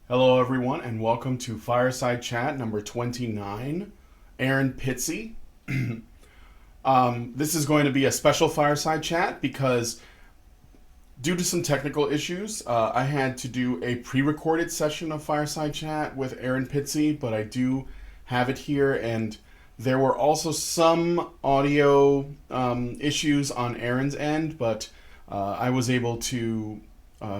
Hello, everyone, and welcome to Fireside Chat number 29. Erin Pizzey. This is going to be a special Fireside Chat because, due to some technical issues, I had to do a pre recorded session of Fireside Chat with Erin Pizzey, but I do have it here, and there were also some audio issues on Erin's end, but I was able to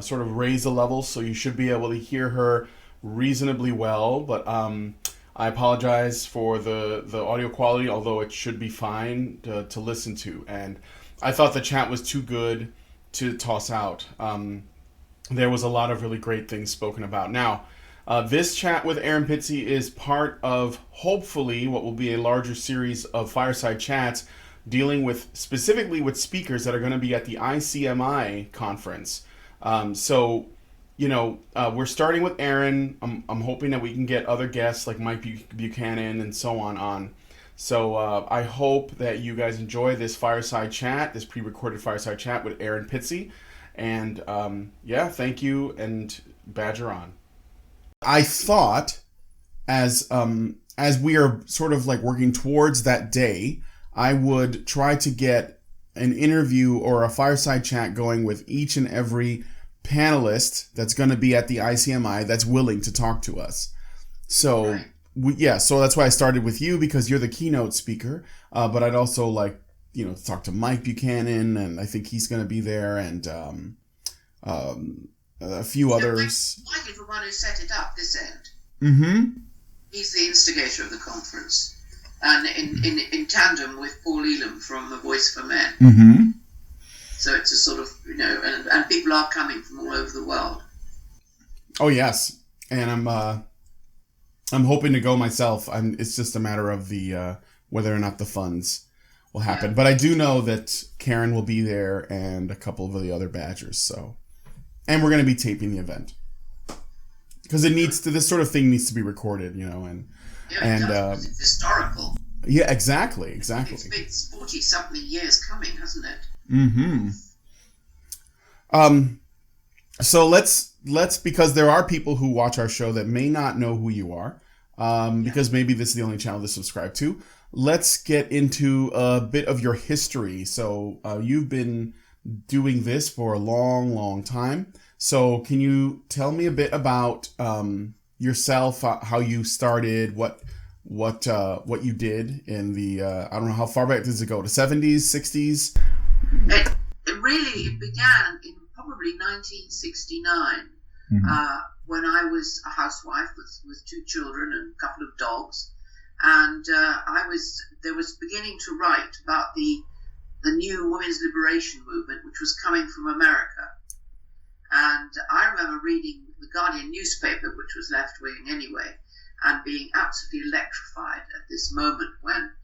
sort of raise the level, so you should be able to hear her reasonably well. But I apologize for the audio quality, although it should be fine to listen to. And I thought the chat was too good to toss out. There was a lot of really great things spoken about. Now, this chat with Erin Pizzey is part of, hopefully, what will be a larger series of Fireside Chats dealing with, specifically with speakers that are going to be at the ICMI conference. We're starting with Erin. I'm hoping that we can get other guests like Mike Buchanan and so on. So I hope that you guys enjoy this Fireside Chat, this pre-recorded Fireside Chat with Erin Pizzey. And thank you, and Badger on. I thought, as we are sort of like working towards that day, I would try to get an interview or a Fireside Chat going with each and every panelist that's going to be at the ICMI that's willing to talk to us. So, so that's why I started with you, because you're the keynote speaker. But I'd also like, talk to Mike Buchanan, and I think he's going to be there, and a few others. Mike is the one who set it up this end. Mm-hmm. He's the instigator of the conference, and in tandem with Paul Elam from The Voice for Men. Mm-hmm. So it's a sort of, and people are coming from all over the world. Oh yes, and I'm hoping to go myself. It's just a matter of the whether or not the funds will happen. Yeah. But I do know that Karen will be there and a couple of the other Badgers. So, and we're going to be taping the event because this sort of thing needs to be recorded, and it's historical. Yeah, exactly. It's been 40-something years coming, hasn't it? Mm-hmm. So let's because there are people who watch our show that may not know who you are, because maybe this is the only channel to subscribe to. Let's get into a bit of your history. So you've been doing this for a long, long time. So can you tell me a bit about yourself, how you started, what you did in the I don't know, how far back does it go, the 70s, 60s? It began in probably 1969, when I was a housewife with two children and a couple of dogs, and I was beginning to write about the new women's liberation movement, which was coming from America. And I remember reading the Guardian newspaper, which was left-wing anyway, and being absolutely electrified at this moment when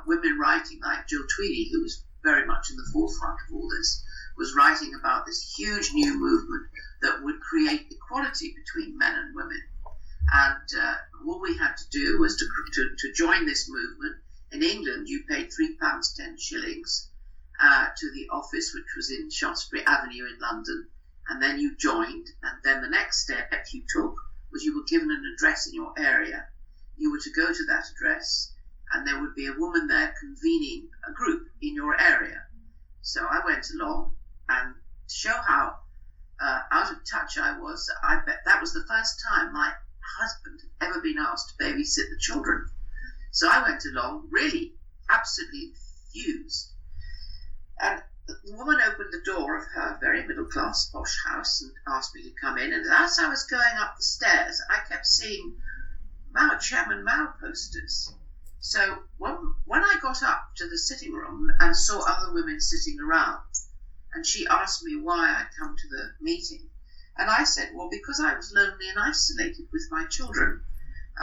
women writing like Jill Tweedy, who was very much in the forefront of all this, was writing about this huge new movement that would create equality between men and women. And what we had to do was to join this movement. In England, you paid £3.10 to the office, which was in Shaftesbury Avenue in London, and then you joined, and then the next step you took was you were given an address in your area. You were to go to that address, and there would be a woman there convening a group in your area. So I went along, and to show how out of touch I was, I bet that was the first time my husband had ever been asked to babysit the children. So I went along, really absolutely enthused. And the woman opened the door of her very middle-class posh house and asked me to come in. And as I was going up the stairs, I kept seeing Chairman Mao posters. So when I got up to the sitting room and saw other women sitting around, and she asked me why I'd come to the meeting, and I said, well, because I was lonely and isolated with my children,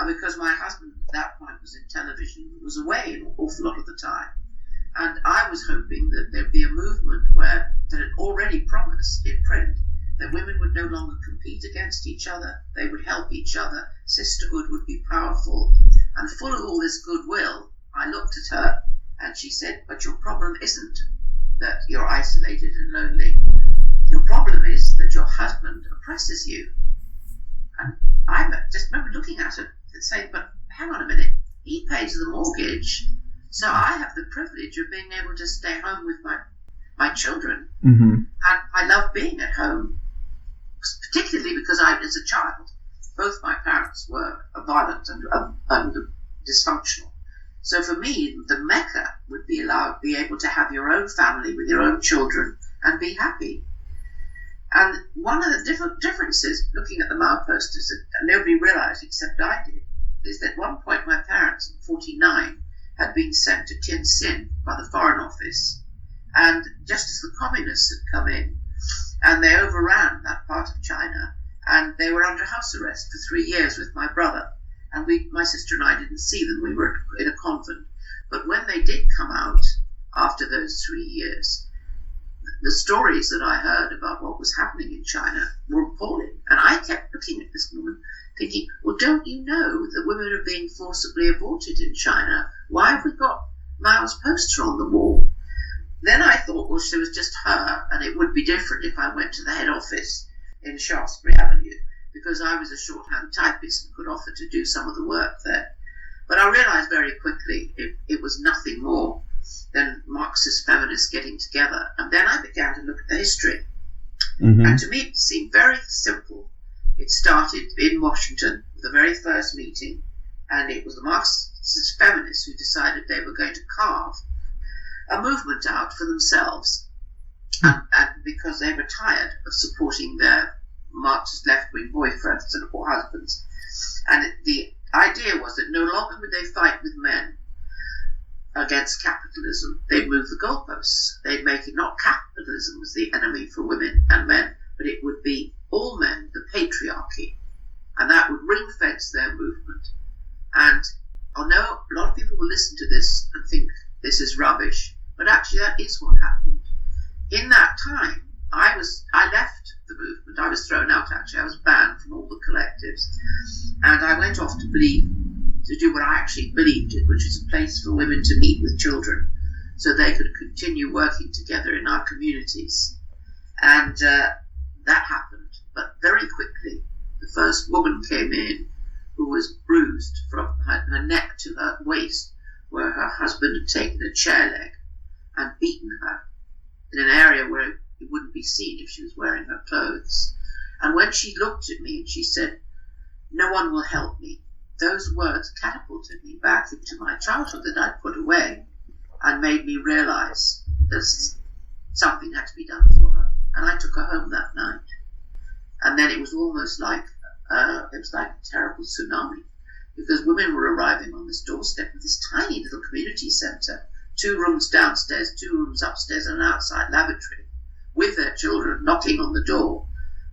because my husband at that point was in television, was away an awful lot of the time. And I was hoping that there'd be a movement that had already promised in print that women would no longer compete against each other, they would help each other, sisterhood would be powerful. And full of all this goodwill, I looked at her and she said, but your problem isn't that you're isolated and lonely. Your problem is that your husband oppresses you. And I just remember looking at it and saying, but hang on a minute, he pays the mortgage, so I have the privilege of being able to stay home with my children. Mm-hmm. And I love being at home, particularly because as a child, both my parents were violent and dysfunctional. So for me, the Mecca would be able to have your own family with your own children and be happy. And one of the differences, looking at the mileposts, that nobody realized except I did, is that at one point my parents, in 1949, had been sent to Tientsin by the Foreign Office. And just as the communists had come in, and they overran that part of China, and they were under house arrest for 3 years with my brother. And my sister and I didn't see them. We were in a convent. But when they did come out after those 3 years, the stories that I heard about what was happening in China were appalling. And I kept looking at this woman thinking, well, don't you know that women are being forcibly aborted in China? Why have we got Mao's poster on the wall? Then I thought, well, she was just her, and it would be different if I went to the head office in Shaftesbury Avenue, because I was a shorthand typist and could offer to do some of the work there. But I realized very quickly it was nothing more than Marxist feminists getting together. And then I began to look at the history. Mm-hmm. And to me, it seemed very simple. It started in Washington, the very first meeting, and it was the Marxist feminists who decided they were going to carve a movement out for themselves, and because they were tired of supporting their Marxist left-wing boyfriends or husbands. And the idea was that no longer would they fight with men against capitalism. They'd move the goalposts. They'd make it not capitalism was the enemy for women and men, but it would be all men, the patriarchy. And that would ring-fence their movement. And I know a lot of people will listen to this and think this is rubbish, but actually that is what happened. In that time, I left the movement. I was thrown out, actually. I was banned from all the collectives. And I went off to do what I actually believed in, which was a place for women to meet with children so they could continue working together in our communities. And that happened. But very quickly, the first woman came in who was bruised from her neck to her waist, where her husband had taken a chair leg and beaten her in an area where it wouldn't be seen if she was wearing her clothes. And when she looked at me and she said, "No one will help me," those words catapulted me back into my childhood that I'd put away and made me realize that something had to be done for her. And I took her home that night. And then it was almost like a terrible tsunami, because women were arriving on this doorstep of this tiny little community centre, 2 rooms downstairs, 2 rooms upstairs, and an outside lavatory, with their children knocking on the door,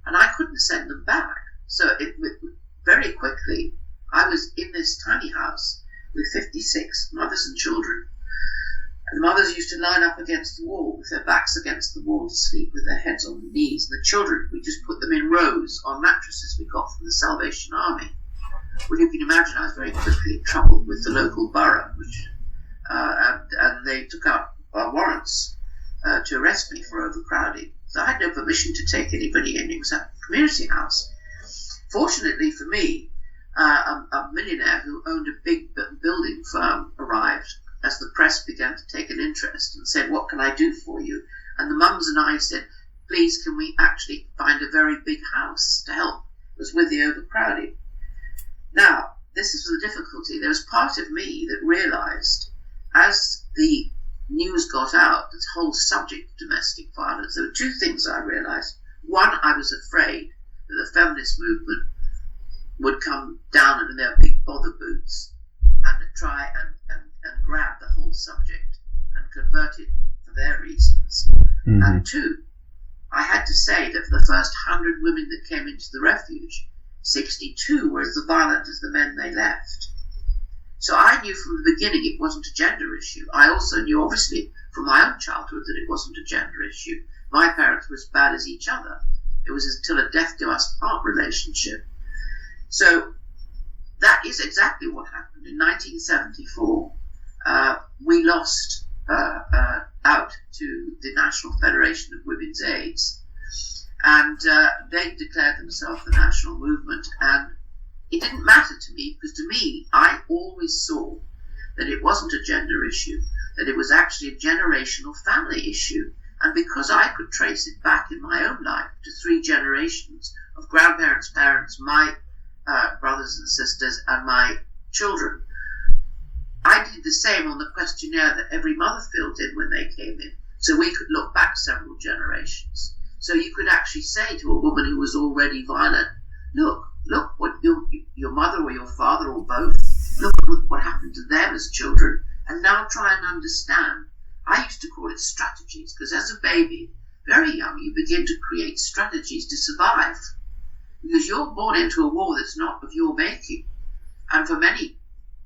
and I couldn't send them back. So very quickly, I was in this tiny house with 56 mothers and children, and the mothers used to line up against the wall with their backs against the wall to sleep with their heads on the knees. The children, we just put them in rows on mattresses we got from the Salvation Army. Well, you can imagine I was very quickly in trouble with the local borough, and they took out warrants to arrest me for overcrowding. So I had no permission to take anybody in. It was a community house. Fortunately for me, a millionaire who owned a big building firm arrived as the press began to take an interest and said, "What can I do for you?" And the mums and I said, "Please, can we actually find a very big house to help us with the overcrowding?" Now, this is the difficulty. There was part of me that realized, as the news got out, this whole subject of domestic violence, there were 2 things I realized. One, I was afraid that the feminist movement would come down in their big bother boots and try and grab the whole subject and convert it for their reasons. Mm-hmm. And 2, I had to say that for the first 100 women that came into the refuge, 62 were as violent as the men they left. So I knew from the beginning it wasn't a gender issue. I also knew, obviously, from my own childhood that it wasn't a gender issue. My parents were as bad as each other. It was until a death do us part relationship. So that is exactly what happened. In 1974, we lost out to the National Federation of Women's Aids. And they declared themselves the national movement. And it didn't matter to me, because to me, I always saw that it wasn't a gender issue, that it was actually a generational family issue. And because I could trace it back in my own life to 3 generations of grandparents, parents, my brothers and sisters, and my children, I did the same on the questionnaire that every mother filled in when they came in. So we could look back several generations. So you could actually say to a woman who was already violent, look what your mother or your father or both, look what happened to them as children, and now try and understand. I used to call it strategies, because as a baby, very young, you begin to create strategies to survive, because you're born into a war that's not of your making. And for many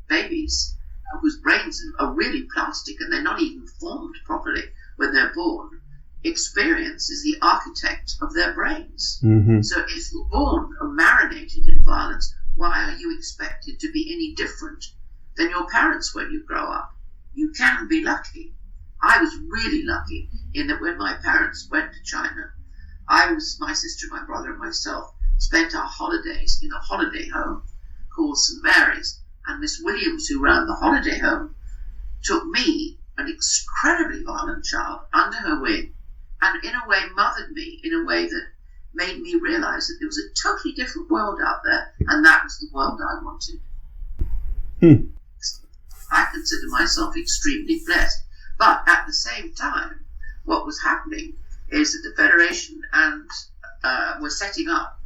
babies whose brains are really plastic and they're not even formed properly when they're born, experience is the architect of their brains. Mm-hmm. So if you're born or marinated in violence, why are you expected to be any different than your parents when you grow up? You can be lucky. I was really lucky in that when my parents went to China, my sister, my brother, and myself spent our holidays in a holiday home called St. Mary's. And Miss Williams, who ran the holiday home, took me, an incredibly violent child, under her wing, and in a way mothered me in a way that made me realize that there was a totally different world out there, and that was the world I wanted. I consider myself extremely blessed. But at the same time, what was happening is that the Federation and were setting up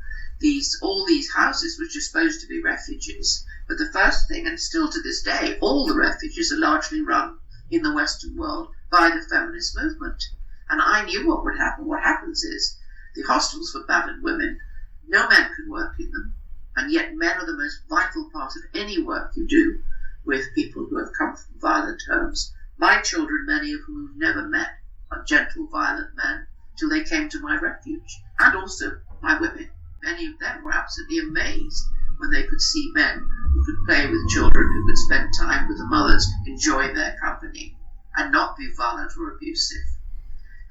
all these houses which are supposed to be refuges. But the first thing, and still to this day, all the refuges are largely run in the Western world by the feminist movement. And I knew what would happen. What happens is the hostels for battered women, no men can work in them, and yet men are the most vital part of any work you do with people who have come from violent homes. My children, many of whom have never met a gentle, violent man till they came to my refuge, and also my women. Many of them were absolutely amazed when they could see men who could play with children, who could spend time with the mothers, enjoy their company, and not be violent or abusive.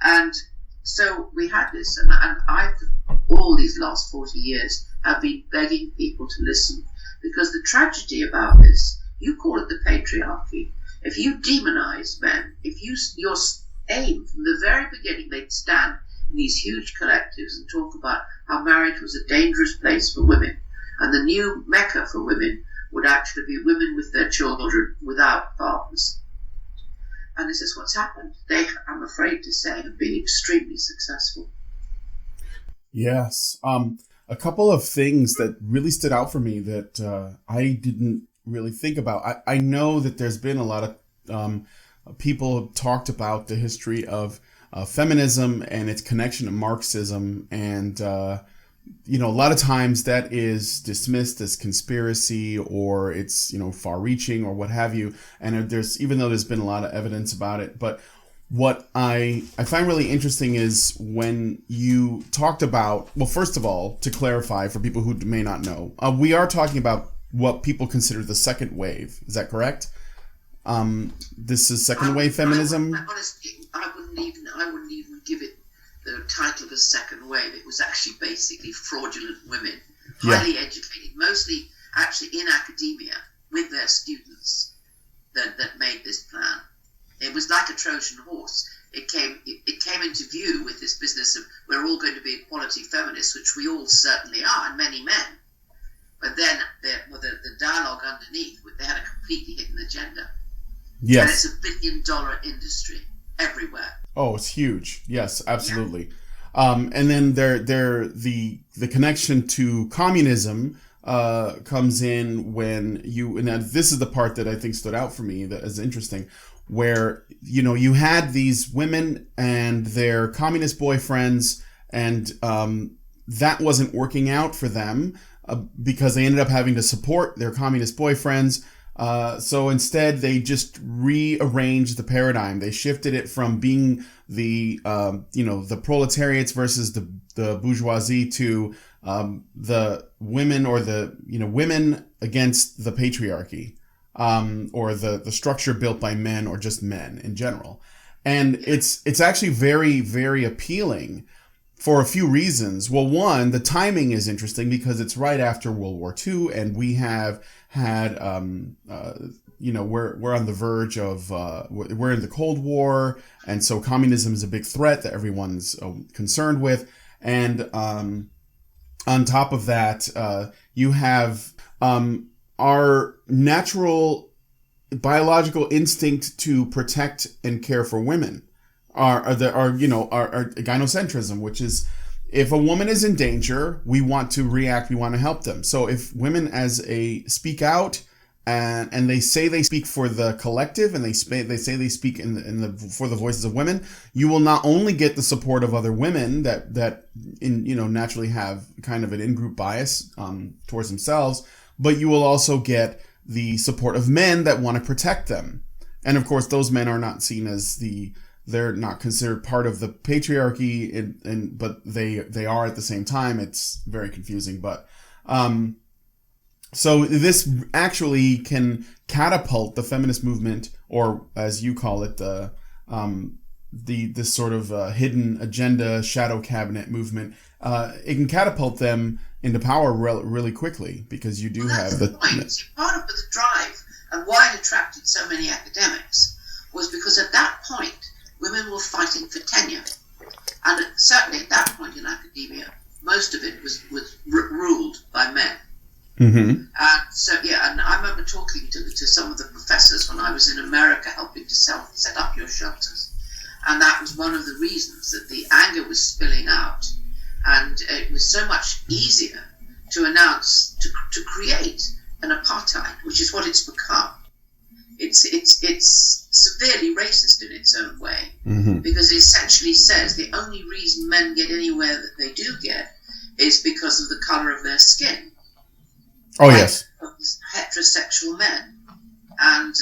And so we had this, and I, all these last 40 years, have been begging people to listen, because the tragedy about this, you call it the patriarchy. If you demonize men, if your aim from the very beginning, they'd stand in these huge collectives and talk about how marriage was a dangerous place for women, and the new mecca for women would actually be women with their children without fathers. And this is what's happened. They, I'm afraid to say, have been extremely successful. Yes. A couple of things that really stood out for me that I didn't really think about. I know that there's been a lot of people talked about the history of feminism and its connection to Marxism, and a lot of times that is dismissed as conspiracy, or it's far-reaching or what have you. And even though there's been a lot of evidence about it, but what I find really interesting is when you talked about, well, first of all, to clarify for people who may not know, we are talking about what people consider the second wave. Is that correct? This is second wave feminism. Honestly, I wouldn't even give it the title of a second wave. It was actually basically fraudulent women, highly educated, mostly actually in academia with their students, that made this plan. It was like a Trojan horse. It came into view with this business of we're all going to be equality feminists, which we all certainly are, and many men. But then the dialogue underneath, they had a completely hidden agenda. Yes. And it's $1 billion industry everywhere. Oh, it's huge. Yes, absolutely. Yeah. And then the connection to communism comes in when and this is the part that I think stood out for me that is interesting, where you had these women and their communist boyfriends, and that wasn't working out for them because they ended up having to support their communist boyfriends. So instead, they just rearranged the paradigm. They shifted it from being the proletariats versus the bourgeoisie to the women, or the women against the patriarchy, or the structure built by men, or just men in general. And it's actually very, very appealing for a few reasons. Well, one, the timing is interesting because it's right after World War II, and we have had, we're on the verge of, we're in the Cold War, and so communism is a big threat that everyone's concerned with. And on top of that, you have our natural biological instinct to protect and care for women. Our gynocentrism, which is if a woman is in danger, we want to react, we want to help them. So if women speak out and they say they speak for the collective and they say they speak for the voices of women, you will not only get the support of other women that naturally have kind of an in-group bias towards themselves, but you will also get the support of men that want to protect them. And of course, those men are not seen as they're not considered part of the patriarchy, but they are at the same time. It's very confusing, but so this actually can catapult the feminist movement, or as you call it, this sort of hidden agenda shadow cabinet movement. It can catapult them into power really quickly because you do have the point. Part of the drive and why it attracted so many academics was because at that point women were fighting for tenure, and certainly at that point in academia, most of it was ruled by men. Mm-hmm. And I remember talking to some of the professors when I was in America helping to set up your shelters, and that was one of the reasons that the anger was spilling out, and it was so much easier to announce, to create an apartheid, which is what it's become. It's severely racist in its own way, mm-hmm. because it essentially says the only reason men get anywhere that they do get is because of the color of their skin. Oh, yes. Heterosexual men, and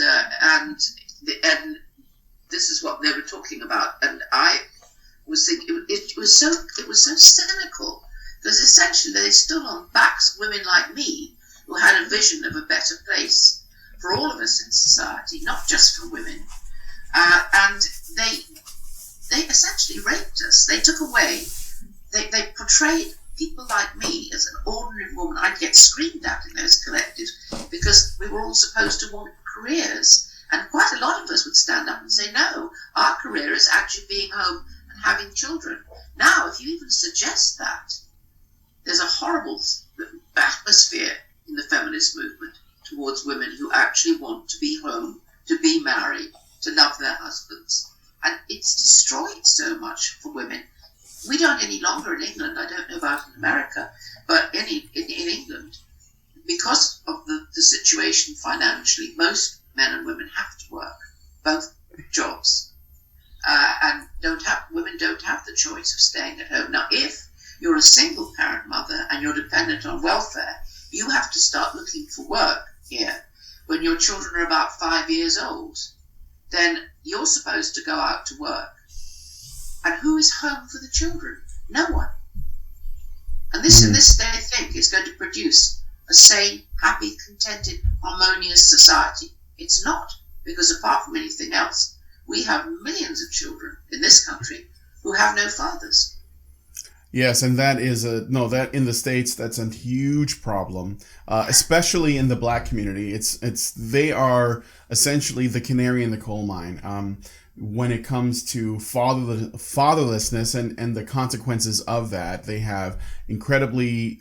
this is what they were talking about, and I was thinking it was so cynical, because essentially they stood on backs of women like me who had a vision of a better place for all of us in society, not just for women, and they essentially raped us. They took away, they portrayed people like me as an ordinary woman. I'd get screamed at in those collectives because we were all supposed to want careers, and quite a lot of us would stand up and say, no, our career is actually being home and having children. Now, if you even suggest that, there's a horrible atmosphere in the feminist movement towards women who actually want to be home, to be married, to love their husbands. And it's destroyed so much for women. We don't any longer in England, I don't know about in America, but in England, because of the situation financially, most men and women have to work, both jobs, and women don't have the choice of staying at home. Now, if you're a single parent mother and you're dependent on welfare, you have to start looking for work here when your children are about 5 years old. Then you're supposed to go out to work. And who is home for the children? No one. And this they think is going to produce a sane, happy, contented, harmonious society. It's not, because apart from anything else, we have millions of children in this country who have no fathers. Yes, and that in the States, that's a huge problem, especially in the Black community. They are essentially the canary in the coal mine when it comes to fatherlessness and the consequences of that. They have incredibly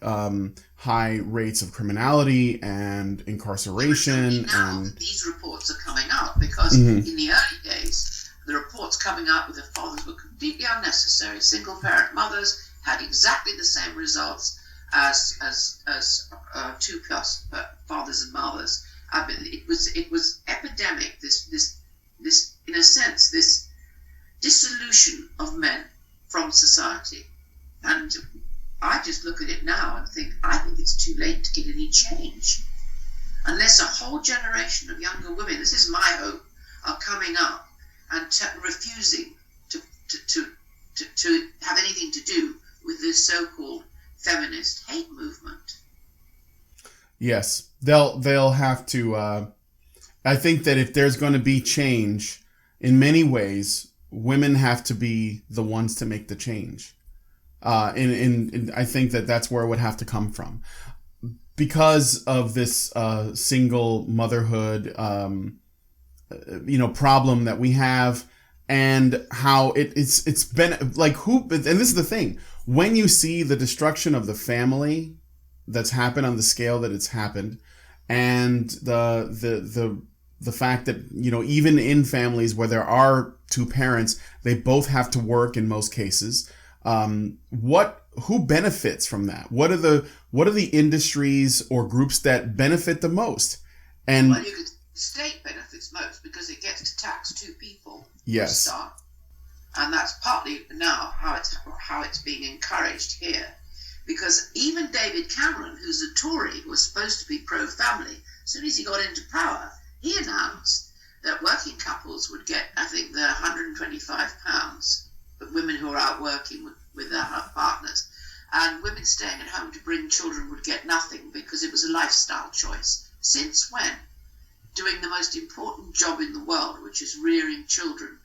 high rates of criminality and incarceration. Now, these reports are coming out because in the early days, the reports coming out with the fathers were completely unnecessary. Single parent mothers had exactly the same results as 2+ fathers and mothers. It was epidemic. This in a sense, this dissolution of men from society. And I just look at it now and think, I think it's too late to get any change. Unless a whole generation of younger women, this is my hope, are coming up and refusing to have anything to do with this so-called feminist hate movement. Yes, they'll have to. I think that if there's going to be change, in many ways, women have to be the ones to make the change. I think that's where it would have to come from, because of this single motherhood problem that we have, and how it's been like, who, and this is the thing, when you see the destruction of the family that's happened on the scale that it's happened, and the fact that, even in families where there are two parents, they both have to work in most cases. Who benefits from that? What are the industries or groups that benefit the most? And well, state benefits most because it gets to tax two people. Yes. Start. And that's partly now how it's being encouraged here. Because even David Cameron, who's a Tory, who was supposed to be pro-family, as soon as he got into power, he announced that working couples would get, I think, the £125, but women who are out working with their partners, and women staying at home to bring children would get nothing because it was a lifestyle choice. Since when? Doing the most important job in the world, which is rearing children,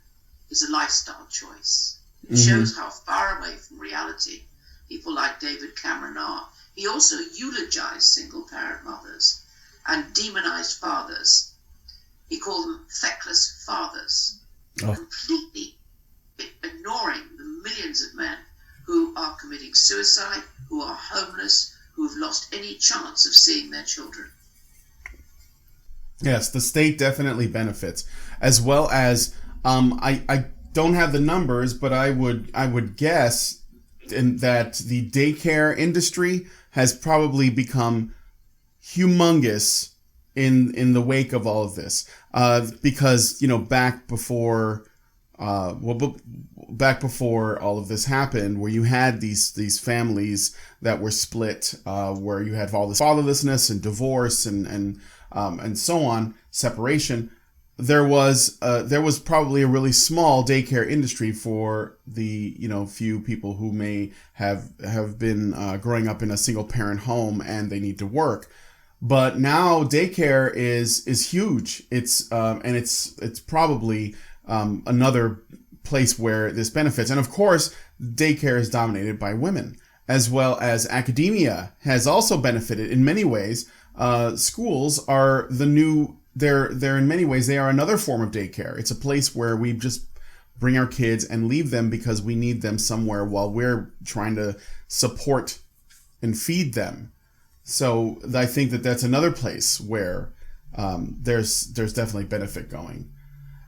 is a lifestyle choice. It shows how far away from reality people like David Cameron are. He also eulogized single-parent mothers and demonized fathers. He called them feckless fathers, completely ignoring the millions of men who are committing suicide, who are homeless, who have lost any chance of seeing their children. Yes, the state definitely benefits, as well as I don't have the numbers, but I would guess that the daycare industry has probably become humongous in the wake of all of this, because back before all of this happened, where you had these families that were split, where you had all this fatherlessness and divorce and so on, separation. There was probably a really small daycare industry for the few people who may have been growing up in a single parent home and they need to work. But now daycare is huge. It's probably another place where this benefits. And of course, daycare is dominated by women, as well as academia has also benefited in many ways. Schools are they're in many ways, they are another form of daycare. It's a place where we just bring our kids and leave them because we need them somewhere while we're trying to support and feed them. So I think that's another place where there's definitely benefit going.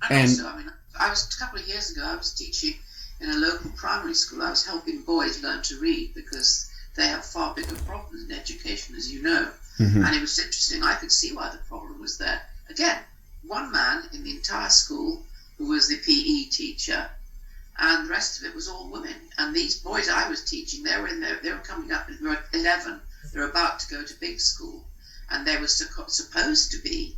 And also, I was a couple of years ago, I was teaching in a local primary school. I was helping boys learn to read because they have far bigger problems in education, as you know. And it was interesting. I could see why the problem was there. Again, one man in the entire school who was the PE teacher, and the rest of it was all women. And these boys I was teaching, they were coming up, they were 11. They were about to go to big school, and they were supposed to be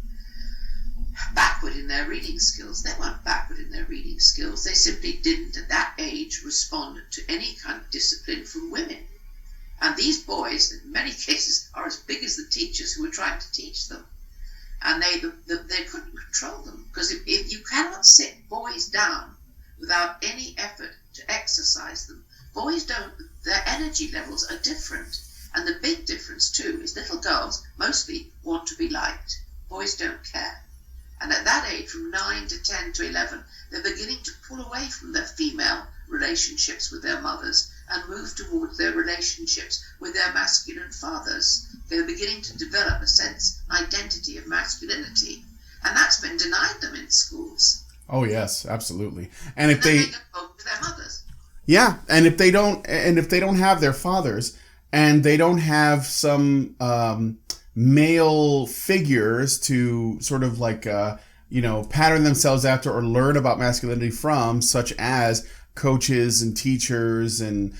backward in their reading skills. They weren't backward in their reading skills. They simply didn't, at that age, respond to any kind of discipline from women. And these boys, in many cases, are as big as the teachers who were trying to teach them. And they couldn't control them, because if you cannot sit boys down without any effort to exercise them, boys don't, their energy levels are different. And the big difference, too, is little girls mostly want to be liked. Boys don't care. And at that age, from 9 to 10 to 11, they're beginning to pull away from their female relationships with their mothers and move towards their relationships with their masculine fathers. They're beginning to develop a sense, identity of masculinity. And that's been denied them in schools. Oh, yes, absolutely. And if they go home to their mothers. Yeah, and if they don't have their fathers, and they don't have some male figures to sort of like pattern themselves after or learn about masculinity from, such as coaches and teachers and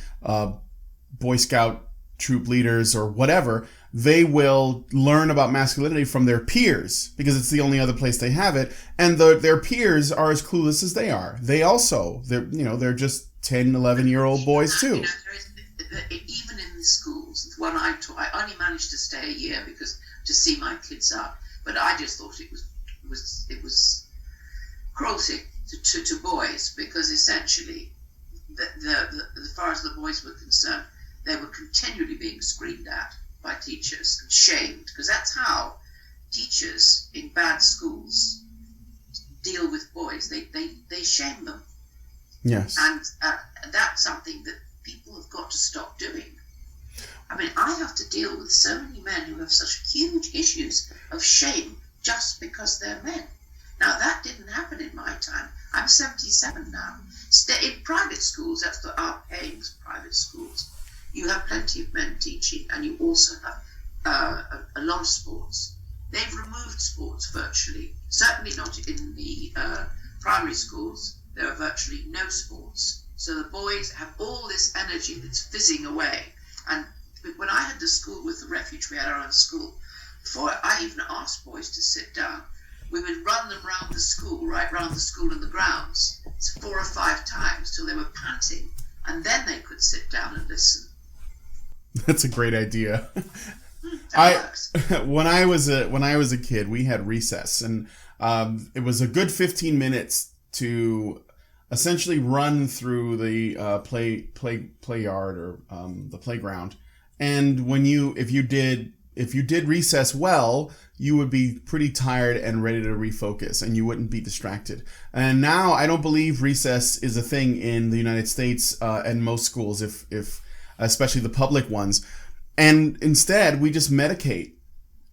Boy Scout troop leaders or whatever, they will learn about masculinity from their peers because it's the only other place they have it. And their peers are as clueless as they are. They're just 10, 11-year-old boys too. Even in the schools, the one I taught, I only managed to stay a year because to see my kids out. But I just thought it was cruelty to boys, because essentially as far as the boys were concerned, they were continually being screamed at by teachers and shamed, because that's how teachers in bad schools deal with boys. They shame them. Yes. And that's something that people have got to stop doing. I mean, I have to deal with so many men who have such huge issues of shame just because they're men. Now, that didn't happen in my time. I'm 77 now. In private schools, that's the paying private schools, you have plenty of men teaching, and you also have a lot of sports. They've removed sports virtually. Certainly not in the primary schools. There are virtually no sports. So the boys have all this energy that's fizzing away. And when I had the school with the refuge, we had our own school. Before I even asked boys to sit down, we would run them round the school, right round the school and the grounds, 4 or 5 times till they were panting, and then they could sit down and listen. That's a great idea. Works. When I was a kid, we had recess, and it was a good 15 minutes to essentially run through the play yard or the playground. And if you did recess well, you would be pretty tired and ready to refocus, and you wouldn't be distracted. And now I don't believe recess is a thing in the United States and most schools, if especially the public ones. And instead, we just medicate.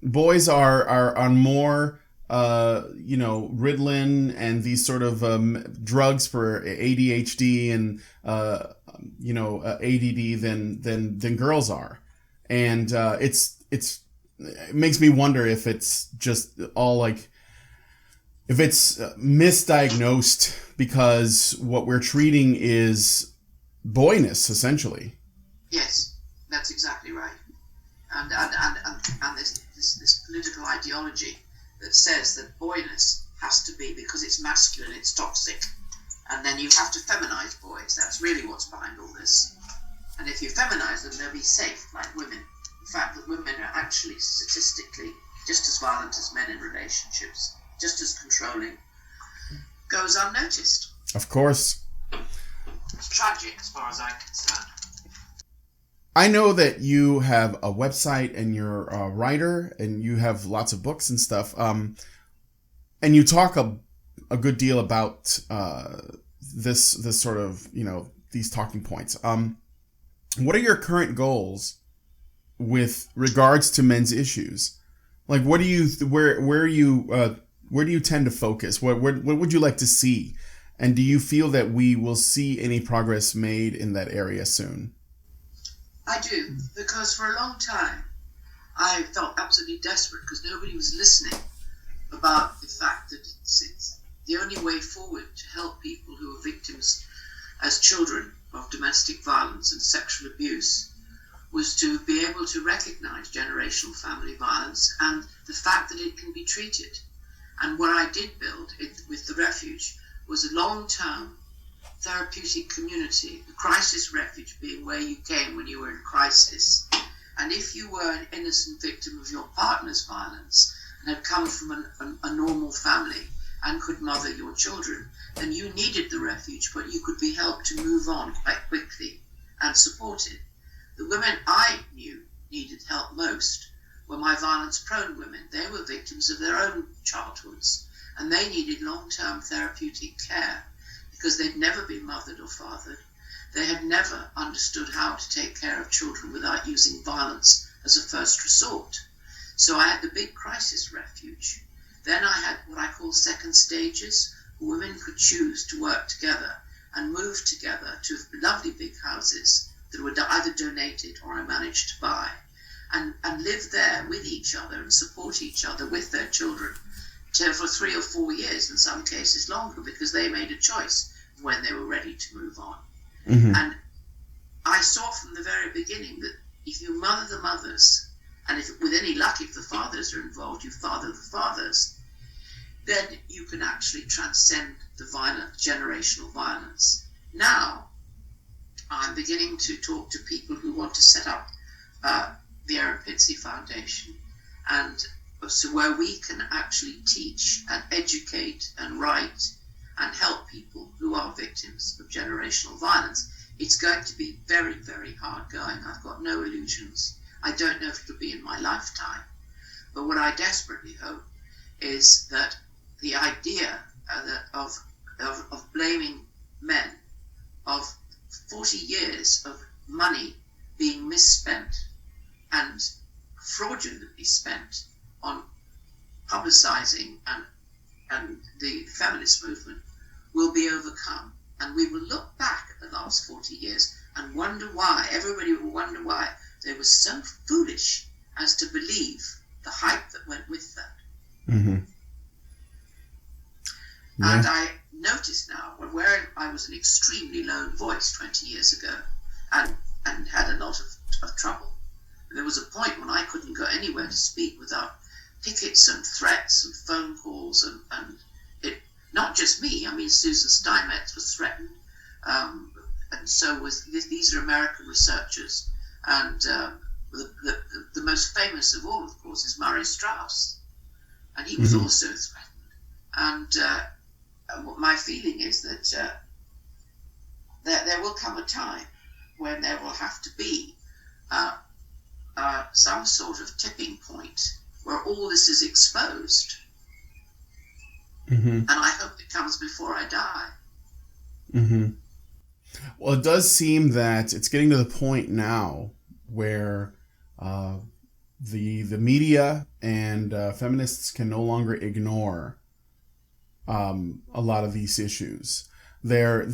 Boys are on more, Ritalin and these sort of drugs for ADHD and ADD than girls are, and it makes me wonder if it's just all like, if it's misdiagnosed, because what we're treating is boyness essentially. Yes, that's exactly right. And this political ideology that says that boyness has to be, because it's masculine, it's toxic, and then you have to feminize boys. That's really what's behind all this. And if you feminize them, they'll be safe, like women. The fact that women are actually statistically just as violent as men in relationships, just as controlling, goes unnoticed. Of course. It's tragic as far as I'm concerned. I know that you have a website and you're a writer and you have lots of books and stuff. And you talk a good deal about this sort of, these talking points. What are your current goals with regards to men's issues? Like, what do you, where do you tend to focus? What would you like to see? And do you feel that we will see any progress made in that area soon? I do, because for a long time I felt absolutely desperate because nobody was listening about the fact that it's the only way forward to help people who are victims as children of domestic violence and sexual abuse was to be able to recognize generational family violence and the fact that it can be treated. And what I did build with the refuge was a long-term therapeutic community, the crisis refuge being where you came when you were in crisis. And if you were an innocent victim of your partner's violence and had come from a normal family and could mother your children, then you needed the refuge, but you could be helped to move on quite quickly and supported. The women I knew needed help most were my violence-prone women. They were victims of their own childhoods, and they needed long-term therapeutic care because they'd never been mothered or fathered. They had never understood how to take care of children without using violence as a first resort. So I had the big crisis refuge. Then I had what I call second stages. Women could choose to work together and move together to lovely big houses that were either donated or I managed to buy, and live there with each other and support each other with their children for 3 or 4 years, in some cases longer, because they made a choice when they were ready to move on. Mm-hmm. And I saw from the very beginning that if you mother the mothers, and if with any luck, if the fathers are involved, you father the fathers, then you can actually transcend the generational violence. Now, I'm beginning to talk to people who want to set up the Erin Pizzey Foundation, and so where we can actually teach and educate and write and help people who are victims of generational violence. It's going to be very, very hard going. I've got no illusions. I don't know if it'll be in my lifetime. But what I desperately hope is that the idea of blaming men, of 40 years of money being misspent and fraudulently spent on publicizing and the feminist movement will be overcome. And we will look back at the last 40 years and wonder why, everybody will wonder why they were so foolish as to believe the hype that went with that. Mm-hmm. Yeah. And I notice now, where I was an extremely lone voice 20 years ago and had a lot of trouble, there was a point when I couldn't go anywhere to speak without pickets and threats and phone calls and it, not just me. I mean, Susan Steinmetz was threatened, and so was these are American researchers, and the most famous of all, of course, is Murray Strauss, and he was Mm-hmm. also threatened. And my feeling is that there will come a time when there will have to be some sort of tipping point where all this is exposed. Mm-hmm. And I hope it comes before I die. Mm-hmm. Well, it does seem that it's getting to the point now where the media and feminists can no longer ignore a lot of these issues. They're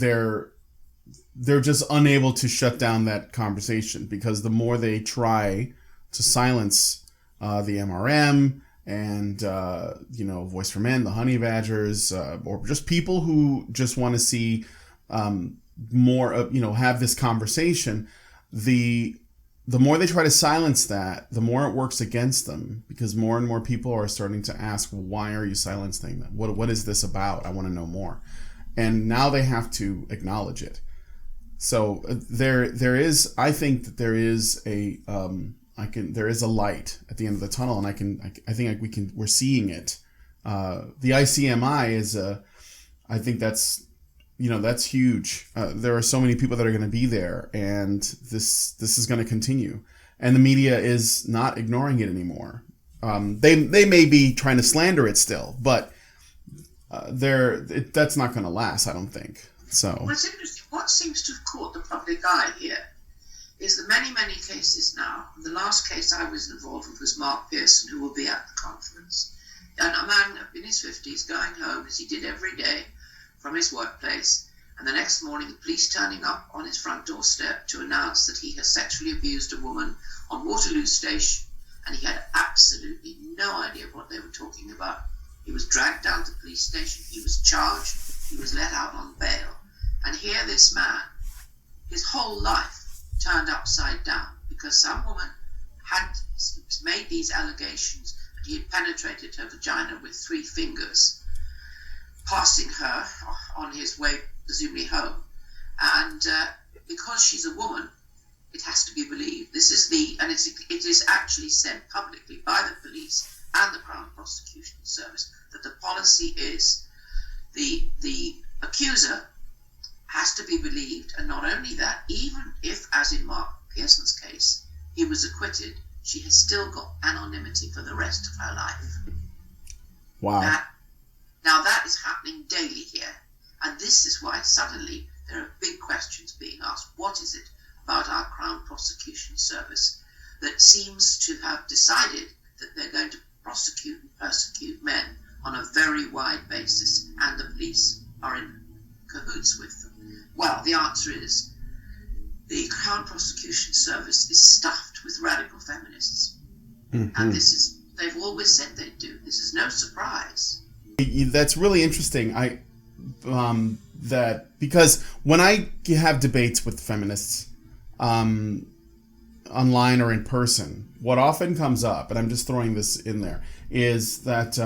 just unable to shut down that conversation, because the more they try to silence the MRM and Voice for Men, the Honey Badgers, or just people who just want to see more have this conversation, the more they try to silence that, the more it works against them, because more and more people are starting to ask, well, why are you silencing them? What is this about? I want to know more. And now they have to acknowledge it. So there is, I think that there is there is a light at the end of the tunnel, and I think we're seeing it. The ICMI is I think that's huge. There are so many people that are going to be there, and this is going to continue. And the media is not ignoring it anymore. They may be trying to slander it still, but that's not going to last, I don't think. So. Well, it's interesting. What seems to have caught the public eye here is the many, many cases now. The last case I was involved with was Mark Pearson, who will be at the conference. And a man in his 50s going home, as he did every day, from his workplace, and the next morning the police turning up on his front doorstep to announce that he has sexually abused a woman on Waterloo Station, and he had absolutely no idea what they were talking about. He was dragged down to the police station, he was charged, he was let out on bail. And here this man, his whole life turned upside down because some woman had made these allegations that he had penetrated her vagina with 3 fingers, passing her on his way presumably home. And because she's a woman, it has to be believed. It is actually said publicly by the police and the Crown Prosecution Service that the policy is the accuser has to be believed, and not only that, even if, as in Mark Pearson's case, he was acquitted, she has still got anonymity for the rest of her life. Wow. Now that is happening daily here, and this is why suddenly there are big questions being asked. What is it about our Crown Prosecution Service that seems to have decided that they're going to prosecute and persecute men on a very wide basis, and the police are in cahoots with them? Well, the answer is the Crown Prosecution Service is stuffed with radical feminists. Mm-hmm. And they've always said they'd do. This is no surprise. That's really interesting. Because when I have debates with feminists, online or in person, what often comes up, and I'm just throwing this in there, is that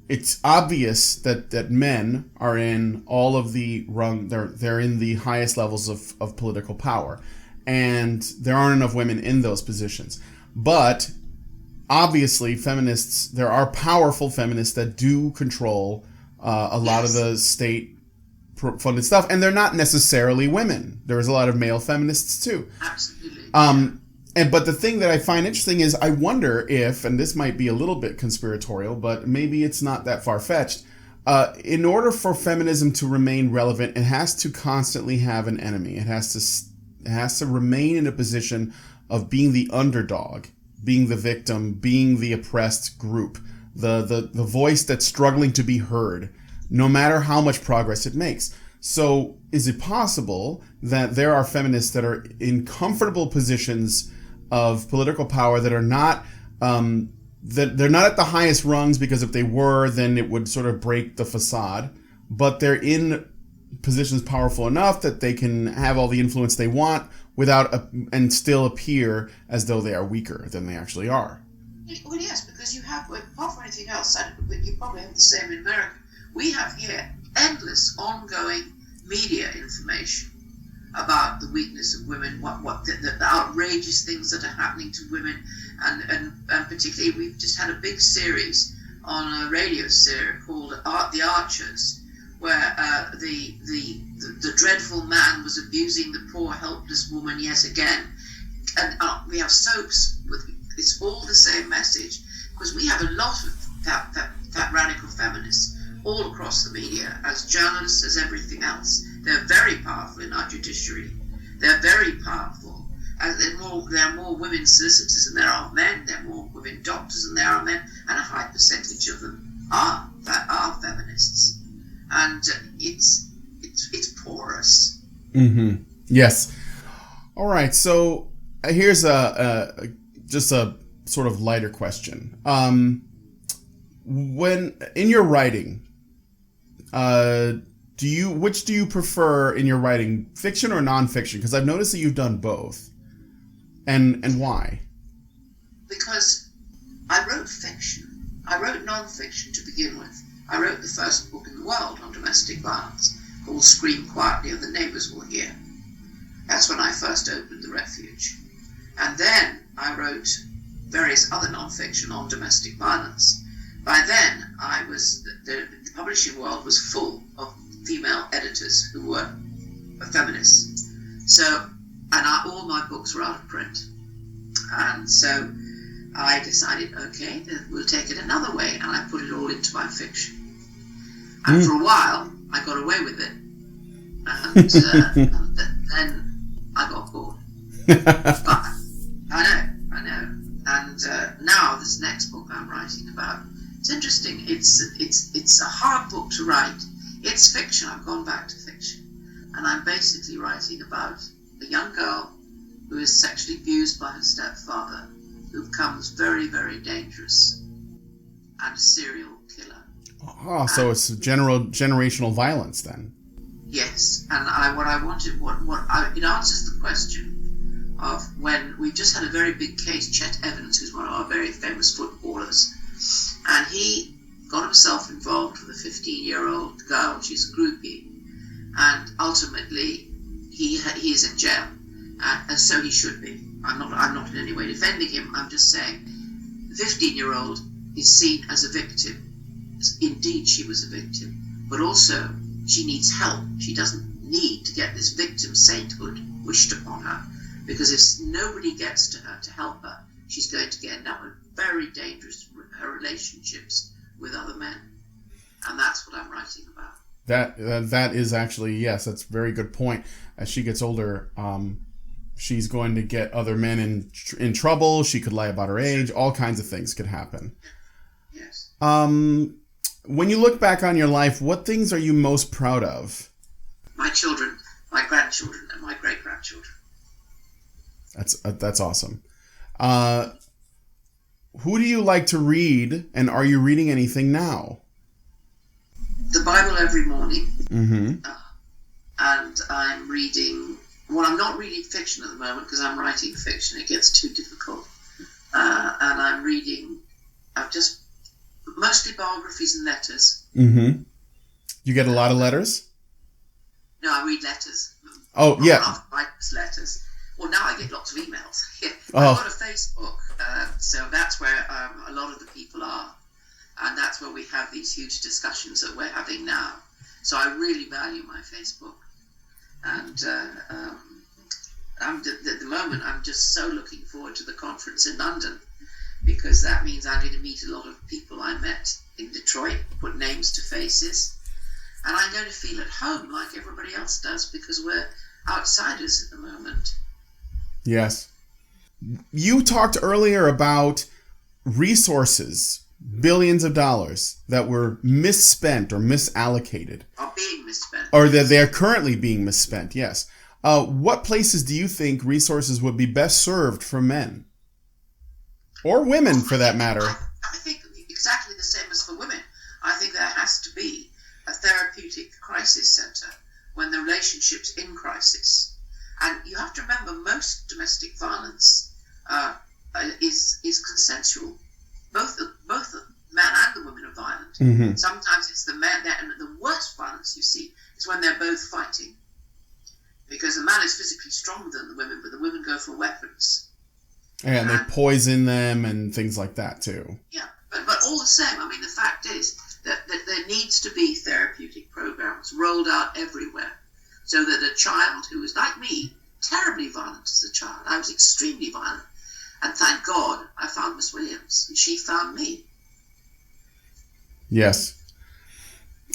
it's obvious that men are in all of the they're in the highest levels of political power, and there aren't enough women in those positions. But obviously, there are powerful feminists that do control a lot of the state funded stuff, and they're not necessarily women. There's a lot of male feminists too. Absolutely. But the thing that I find interesting is I wonder if, and this might be a little bit conspiratorial, but maybe it's not that far-fetched, in order for feminism to remain relevant, it has to constantly have an enemy. It has to remain in a position of being the underdog, being the victim, being the oppressed group, the voice that's struggling to be heard, no matter how much progress it makes. So is it possible that there are feminists that are in comfortable positions of political power that are not that they're not at the highest rungs, because if they were, then it would sort of break the facade, but they're in positions powerful enough that they can have all the influence they want and still appear as though they are weaker than they actually are? Well, yes, because you have, apart from anything else, you probably have the same in America. We have here endless ongoing media information about the weakness of women, the outrageous things that are happening to women, and particularly we've just had a big series on a radio series called The Archers, where the dreadful man was abusing the poor helpless woman yet again, and we have soaps with it's all the same message, because we have a lot of that radical feminists all across the media, as journalists, as everything else. They're very powerful in our judiciary. They're very powerful. There are more women solicitors than there are men. There are more women doctors than there are men, and a high percentage of them are feminists. And it's porous. Mm-hmm. Yes. All right. So here's just a sort of lighter question. When in your writing, which do you prefer in your writing, fiction or nonfiction? Because I've noticed that you've done both, and why? Because I wrote fiction. I wrote nonfiction to begin with. I wrote the first book in the world on domestic violence, called "Scream Quietly or the Neighbours Will Hear." That's when I first opened the Refuge, and then I wrote various other nonfiction on domestic violence. By then, the publishing world was full of female editors who were feminists. So, all my books were out of print. And so I decided, okay, then we'll take it another way, and I put it all into my fiction. And for a while, I got away with it. And then I got bored. But I know. And now this next book I'm writing about, it's interesting. It's a hard book to write. It's fiction. I've gone back to fiction, and I'm basically writing about a young girl who is sexually abused by her stepfather, who becomes very, very dangerous, and a serial killer. Oh, so it's generational violence then. Yes, and it answers the question of when we just had a very big case. Chet Evans, who's one of our very famous footballers, and he got himself involved with a 15-year-old girl. She's a groupie, and ultimately he is in jail, and so he should be. I'm not in any way defending him. I'm just saying the 15-year-old is seen as a victim. Indeed, she was a victim, but also she needs help. She doesn't need to get this victim sainthood wished upon her, because if nobody gets to her to help her, she's going to end up with very dangerous relationships with other men, and that's what I'm writing about. That is actually, yes, that's a very good point. As she gets older, she's going to get other men in trouble. She could lie about her age. All kinds of things could happen. Yes. When you look back on your life, what things are you most proud of? My children, my grandchildren, and my great-grandchildren. That's awesome. Who do you like to read, and are you reading anything now? The Bible every morning. Mm-hmm. And I'm reading... Well, I'm not reading fiction at the moment because I'm writing fiction. It gets too difficult. And I'm reading... mostly biographies and letters. Mm-hmm. You get a lot of letters? No, I read letters. Oh, yeah. Writers' letters. Well, now I get lots of emails. Oh. I've got a Facebook, so that's where a lot of the people are. And that's where we have these huge discussions that we're having now. So I really value my Facebook. And at the moment, I'm just so looking forward to the conference in London, because that means I'm going to meet a lot of people I met in Detroit, put names to faces, and I'm going to feel at home like everybody else does, because we're outsiders at the moment. Yes. You talked earlier about resources, billions of dollars that were misspent or misallocated. Are being misspent. Or that they're currently being misspent, yes. What places do you think resources would be best served for men? Or women, for that matter? I think exactly the same as for women. I think there has to be a therapeutic crisis center when the relationship's in crisis. And you have to remember, most domestic violence is consensual. Both the man and the woman are violent. Mm-hmm. Sometimes it's the man, and the worst violence you see is when they're both fighting. Because the man is physically stronger than the women, but the women go for weapons. And they poison them and things like that too. Yeah, but all the same, I mean, the fact is that there needs to be therapeutic programs rolled out everywhere, so that a child who was like me, terribly violent as a child, I was extremely violent, and thank God I found Miss Williams, and she found me. Yes.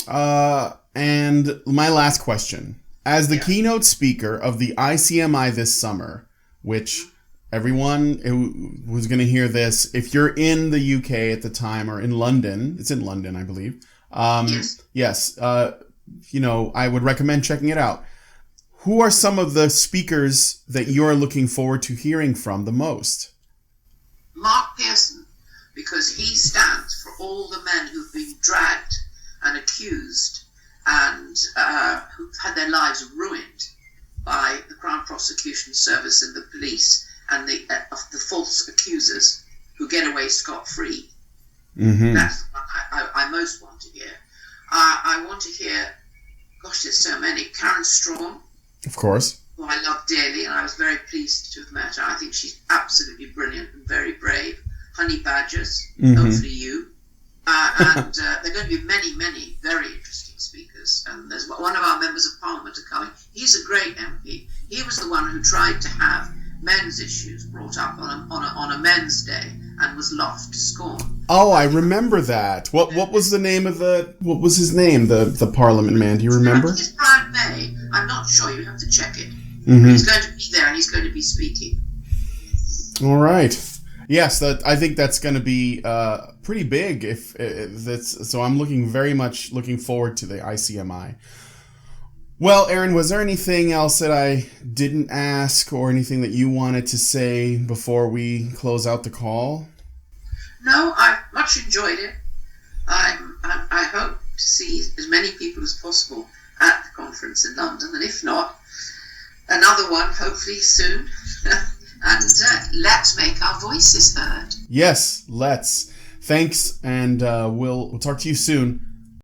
And my last question. As the keynote speaker of the ICMI this summer, which everyone who's going to hear this, if you're in the UK at the time or in London, it's in London, I believe. Yes. I would recommend checking it out. Who are some of the speakers that you're looking forward to hearing from the most? Mark Pearson, because he stands for all the men who've been dragged and accused and who've had their lives ruined by the Crown Prosecution Service and the police and the false accusers who get away scot-free. Mm-hmm. That's what I most want to hear. I want to hear, gosh, there's so many. Karen Strawn. Of course. Who I love dearly, and I was very pleased to have met her. I think she's absolutely brilliant and very brave. Honey Badgers, hopefully you. And there are going to be many, many very interesting speakers. And there's one of our members of Parliament are coming. He's a great MP. He was the one who tried to have men's issues brought up on a men's day and was laughed to scorn. Oh, I remember that. What was the name of what was his name, the Parliament man? Do you remember? I think it's Brian May. I'm not sure. You have to check it. Mm-hmm. He's going to be there and he's going to be speaking. All right. Yes, I think that's going to be pretty big. If that's so, I'm very much looking forward to the ICMI. Well, Erin, was there anything else that I didn't ask, or anything that you wanted to say before we close out the call? No, I've much enjoyed it. I hope to see as many people as possible at the conference in London, and if not, another one hopefully soon. And let's make our voices heard. Yes, let's. Thanks, and we'll talk to you soon.